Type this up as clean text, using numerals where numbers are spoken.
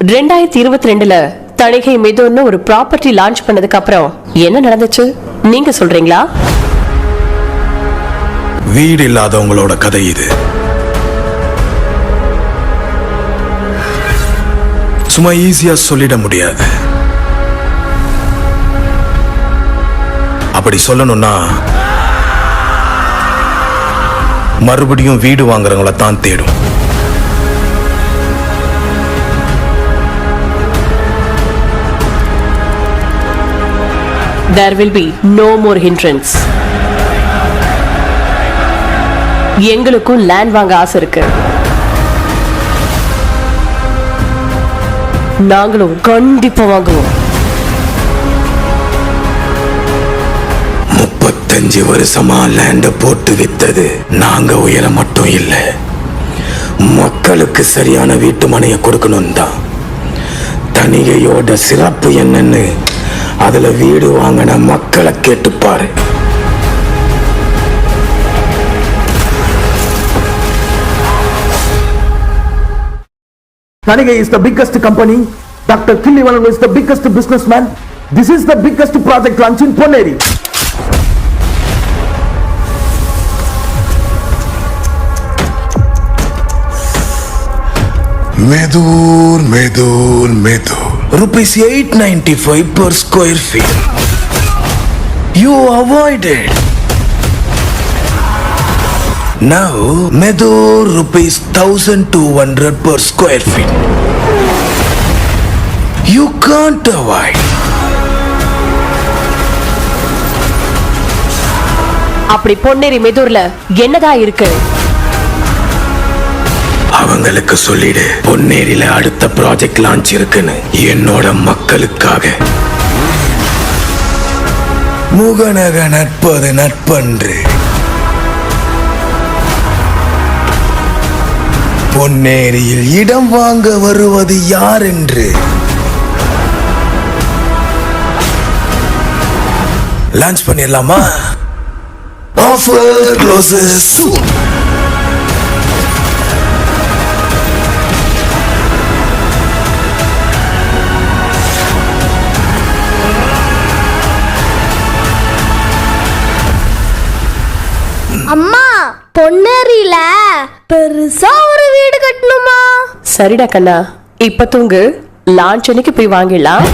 2022ல தணிகை மிதுன்னு ஒரு property launch பண்ணதுக்கு அப்புறம் என்ன நடந்துச்சு நீங்க சொல்றீங்களா? வீடு இல்லாதவங்களோட கதை இது. சும்மா ஈஸியா சொல்லிட முடியாது. அப்படி சொல்லணும்னா மறுபடியும் வீடு வாங்குறவங்கள தான் தேடும். There will be no more hindrance. எங்களுக்கும் லேண்ட் வாங்க ஆசை இருக்கு. நாங்களும் கண்டிப்பா வாங்குவோம். 35 வருஷமா லேண்ட போட்டு வித்தது நாங்க உயர மட்டும் இல்ல, மக்களுக்கு சரியான வீட்டு மனையை கொடுக்கணும் தான். தணிகையோட சிறப்பு என்னன்னு அதுல வீடு வாங்கின மக்களை கேட்டுப்பாரு. Tanigai is the biggest company. Dr. Killivanan is the biggest businessman. This is the biggest project launch in Ponneri. Medur. Rupees 895 per square feet. You avoided. Now, Medur rupees 1200 per square feet. You can't avoid. அப்படி பொன்னேரி மெதூர்ல என்னதான் இருக்கு? அவங்களுக்கு சொல்லிடு, பொன்னேரியில அடுத்த project launch இருக்குன்னு. என்னோட மக்களுக்காக. முகநக நட்பது நட்பன்று. பொன்னேரியில் இடம் வாங்க வருவது யார் என்று லான்ச் பண்ணிடலாமா? ஆஃபர் க்ளோசஸ் சூன். அம்மா, பொன்னேரியில பெருசா ஒரு வீடு கட்டணுமா? சரிடா கண்ணா, இப்ப தூங்கு. லான்ச் அன்னைக்கு போய் வாங்கிடலாம்.